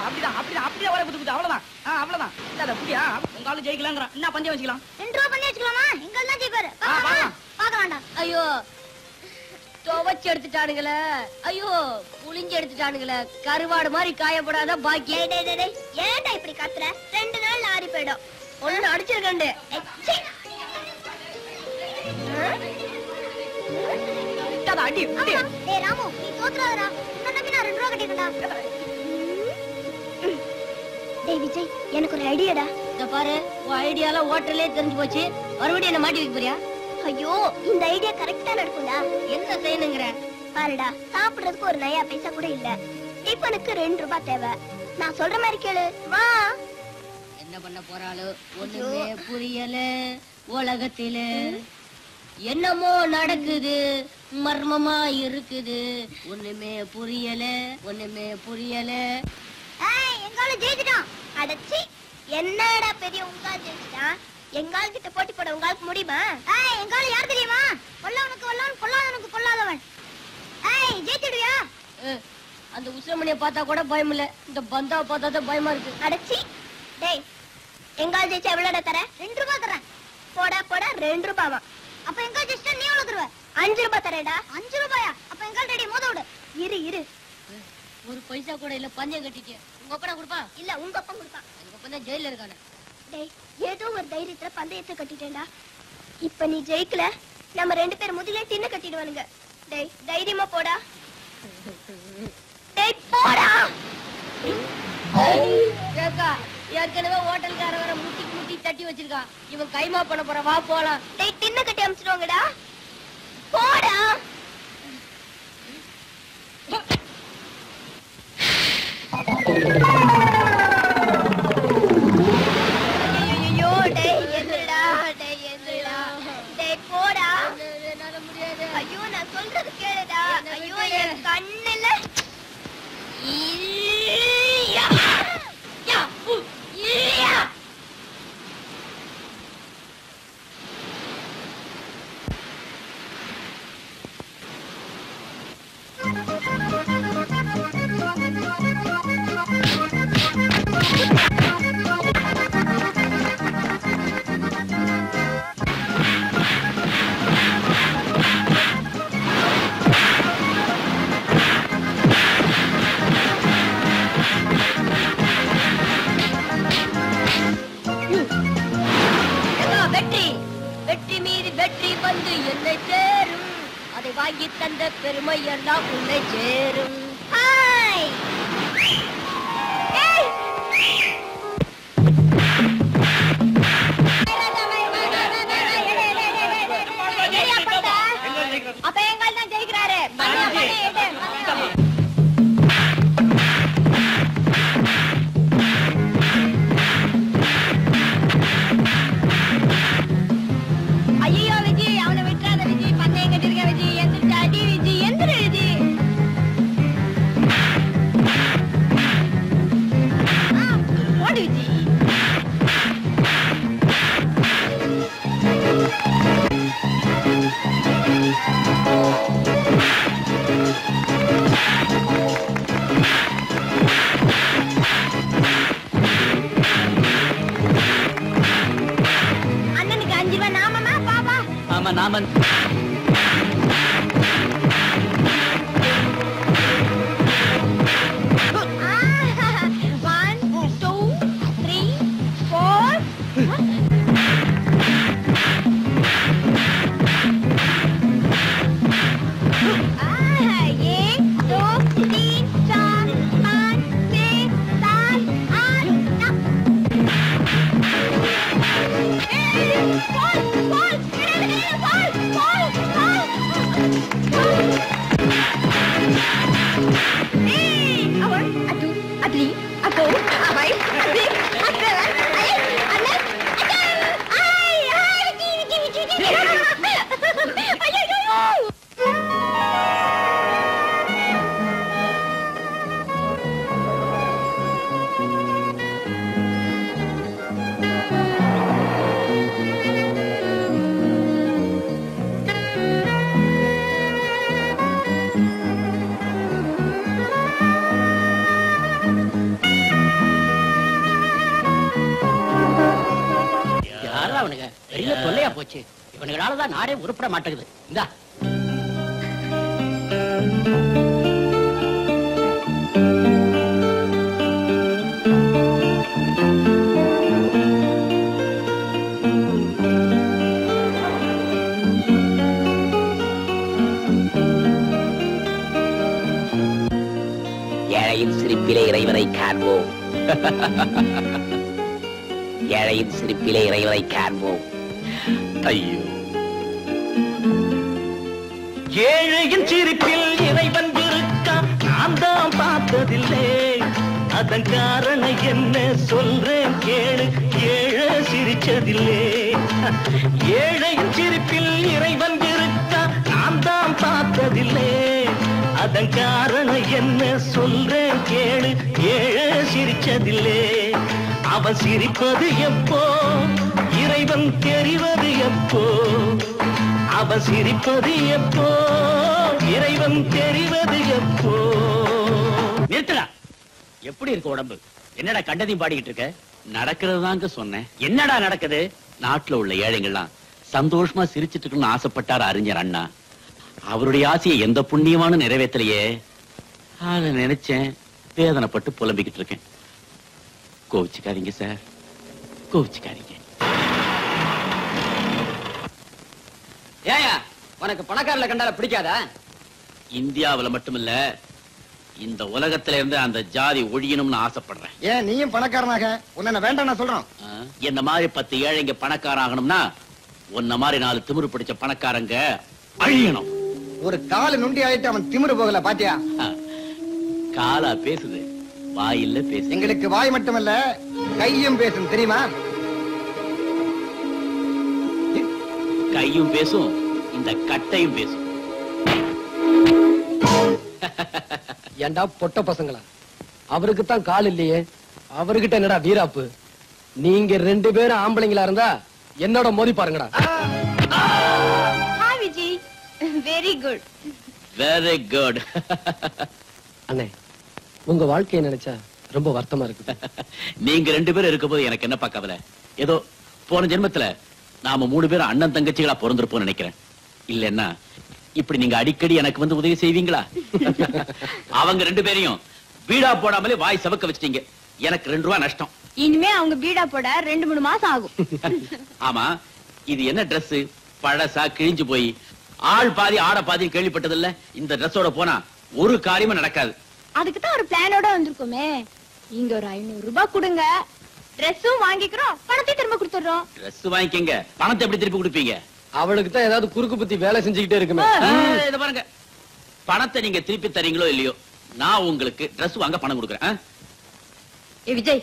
அப்படிதான் அப்படிதான் அப்படியே வர குத்து அவ்வளவுதான் அவ்வளவுதான் இல்ல புரியா உங்க ஆளு ஜெயிக்கலாங்கிறான் என்ன பந்தயம் வச்சுக்கலாம் 2 ரூபா பந்தயம் வச்சுக்கலாமா எங்க தான் ஜெயிப்பாரு பாக்கலாம்டா ஐயோ துவச்சு எடுத்துட்டானுங்களே ஐயோ புளிஞ்சு எடுத்துட்டானுங்களே கருவாடு மாதிரி காயப்படாத பாக்கி ஏன்டா இப்படி கத்துற 2 நாள் ஆறி போயிடும் ஒண்ணு அடிச்சிருக்கேன் அடி டேய் ராமு நீ தோத்துறாதடா உன்ன நம்பி நான் 2 ரூபா கட்டிட்டேன்டா டேய் விஜய் எனக்கு ஒரு ஐடியாடா இத பாரு உன் ஐடியால ஹோட்டல்லே தெரிஞ்சு போச்சு மறுபடியும் என்ன மாட்டி வைக்க போறியா ஐயோ இந்த ஐடியா கரெக்ட்டா நடக்கும்டா என்ன செய்யணுங்கற பாருடா சாப்பிடுறதுக்கு ஒரு நயா பைசா கூட இல்ல டிபனுக்கு 2 ரூபாய் தேவை நான் சொல்ற மாதிரி கேளு வா என்ன பண்ண போறாளோ ஒண்ணுமே புரியல உலகத்தில என்னமோ நடக்குது மர்மமா இருக்குது ஒண்ணுமே புரியல ஏய் எங்கால ஜெயிச்சிட்டான் அடச்சி என்னடா பெரிய உங்கால் ஜெயிச்சிட்டான் எங்கால் கிட்ட போட்டி போட உங்களுக்கு முடியுமா ஏய் எங்கால யார் தெரியுமா கொல்லவனுக்கு கொல்லவன் கொல்லாதவனுக்கு கொல்லாதவன் ஏய் ஜெயிச்சிடுவியா அந்த உசிரமணியை பார்த்தா கூட பயம் இல்ல இந்த பந்தாவை பார்த்தா தான் பயமா இருக்கு அடச்சி டேய் எங்கால் ஜெயிச்சா எவ்வளவுடா தர 2 ரூபாய் தரேன் போடா போடா 2 ரூபாயா அப்ப எங்கால் ஜெயிச்சா நீ எவ்வளவு தருவ 5 ரூபாய் தரேடா 5 ரூபாயா அப்ப எங்கால் ரெடி மோத விடு இரு ஒரு பைசா கூட இல்ல பந்தயம் கட்டிட்டே உங்க அப்பா கொடுப்பான் இல்ல உங்க அப்பா கொடுப்பான் உங்க அப்பா தான் ஜெயில இருக்கானே டேய் ஏதோ ஒரு தைரியத்துல பந்தயத்தை கட்டிட்டேன்டா இப்ப நீ ஜெயிக்கல நம்ம 2 பேர் முதுகுல டின்ன கட்டிடுவானுங்க டேய் தைரியமா போடா டேய் போடா ஏக்கா ஏற்கனவே ஹோட்டல்கார வர முட்டி தட்டி வச்சிருக்கான் இவன் கைமா பண்ண போற வா போலாம் டேய் டின்ன கட்டி அமிச்சிடுவாங்கடா போடா ஐயோ டேய் எந்திரடா டேய் போடா என்னால முடியாது ஐயோ நான் சொல்றது கேளுடா ஐயோ என் கண்ணுல ஈயா யா ஈயா வெற்றி மீறி வெற்றி வந்து என்னை சேரும் அதை வாங்கி தந்த பெருமை எல்லாம் உன்னை சேரும் ஹாய் அப்ப எங்கால் தான் ஜெயிக்கிறாரு ஐயோ விஜய் அவனை விட்டுறாத விஜய் பந்தயம் கட்டிருக்க விஜய் எந்திரிச்சு அடி விஜய் எந்திர விஜய் ஓடு விஜய் அண்ணனுக்கு 5 ரூபாய் நாமமா பாபா ஆமா நாம போச்சு. இவனுங்களாலதான் நாடே உருப்பட மாட்டேங்குது. இந்தா ஏழையின் சிரிப்பிலே இறைவனை காண்போம். ஏழையின் சிரிப்பிலே இறைவனை காண்போம். ஐயோ, ஏழையின் சிரிப்பில் இறைவன் இருக்கா நான் தான் பார்த்ததில்லை. அதன் காரணம் என்ன சொல்றேன் கேளு, ஏழை சிரிச்சதில்லை. ஏழையின் சிரிப்பில் இறைவன் இருக்கா நான் தான் பார்த்ததில்லை. அதன் காரணம் என்ன சொல்றேன் கேளு, ஏழை சிரிச்சதில்லை. அவன் சிரிப்பது எப்போ, இறைவன் தெரிவது எப்போ. அவன் சிரிப்பது எப்போ, இறைவன் தெரிவது எப்போ. நிறுத்தடா. எப்படி இருக்கு உடம்பு? என்னடா கண்டதையும் பாடிக்கிட்டு இருக்க? நடக்கிறது தாங்க சொன்னேன். என்னடா நடக்குது? நாட்டுல உள்ள ஏழைங்கள்லாம் சந்தோஷமா சிரிச்சிட்டு இருக்கணும்னு ஆசைப்பட்டார் அறிஞர் அண்ணா. அவருடைய ஆசையை எந்த புண்ணியமான நிறைவேற்றலையே. அத நினைச்சேன், வேதனைப்பட்டு புலம்பிக்கிட்டு இருக்கேன். கோவிச்சுக்காதீங்க சார், கோவிச்சுக்காதீங்க. ஏயா உனக்கு பணக்காரல கண்டால பிடிக்காதா? இந்தியாவுல மட்டுமில்ல, இந்த உலகத்துல இருந்து அந்த ஜாதி ஒழியணும்னு ஆசைப்படுறேன். ஏன் நீயும் பணக்காரனாக உன்ன வேண்டாம் நான் சொல்றோம். என்ன மாதிரி 10 ஏழைங்க பணக்காரன் ஆகணும்னா உன்ன மாதிரி 4 திமிரு பிடிச்ச பணக்காரங்க அழியணும். ஒரு கால நுண்டி ஆயிட்டு அவன் திமிரு போகல பாத்தியா? காலா பேசுது, வாயில்ல பேசு. எங்களுக்கு வாய் மட்டுமல்ல கையும் பேசும் தெரியுமா? கையும் பேசும், இந்த கட்டையும் பேசும். ஏண்டா பொட்ட பசங்களா, அவருக்கு தான் கால் இல்லையே, அவர்கிட்ட என்னடா வீராப்பு? நீங்க 2 பேரும் ஆம்பளைங்களா இருந்தா என்னோட மோதி பாருங்கடா. Hi Viji, very good. Very good. அண்ணே, உங்க வாழ்க்கையை நினைச்சா ரொம்ப வருத்தமா இருக்கு. நீங்க 2 பேரும் இருக்கும்போது எனக்கு என்னப்பா கவலை? ஏதோ போன ஜென்மத்துல நாம 3 பேரும் அண்ணன் தங்கச்சிகளா பிறந்திருப்போம் நினைக்கிறேன். இல்லன்னா இப்படி நீங்க அடிக்கடி எனக்கு வந்து உதவி செய்வீங்களா? அவங்க 2 பேரையும் வீடா போடாமலே வாய் சவக்க வச்சிட்டீங்க. எனக்கு 2 ரூபாய் நஷ்டம். இனிமே அவங்க பீடா போட 2-3 மாசம் ஆகும். ஆமா, இது என்ன Dress? பழசா கிழிஞ்சு போய் ஆள் பாதி ஆட பாதி கேள்விப்பட்டது இல்ல. இந்த Dressோட போனா ஒரு காரியமும் நடக்காது. அதுக்கு தான் ஒரு பிளானோட வந்திருக்கோமே. இங்க ஒரு 500 ரூபாய் கொடுங்க, Dressம் வாங்கிக்கிறோம், பணத்தை திரும்ப கொடுத்துறோம். Dress வாங்கிக்கங்க, பணத்தை எப்படி திருப்பி கொடுப்பீங்க? அவளுக்கு தான் ஏதாவது குறுக்கு புத்தி வேலை செஞ்சுக்கிட்டே இருக்குமே. இத பாருங்க, பணத்தை நீங்க திருப்பி தரீங்களோ இல்லையோ, நான் உங்களுக்கு Dress வாங்க பணம் கொடுக்குறேன். ஏ விஜய்,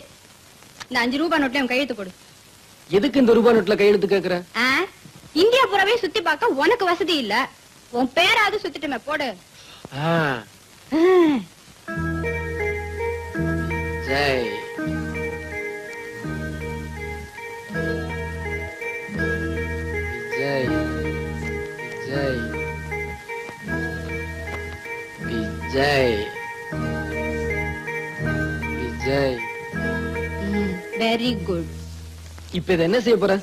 இந்த 5 ரூபாய் நோட்ல உன் கையெழுத்து போடு. எதுக்கு இந்த ரூபாய் நோட்ல கையெழுத்து கேக்குற? இந்தியா பூராவே சுத்தி பார்க்க உனக்கு வசதி இல்ல, உன் பேராவது சுத்திட்டுமே போடு. ஜெய் ஜெய் ஜெய் விஜய் விஜய். Very good. இப்ப இதை என்ன செய்ய போற?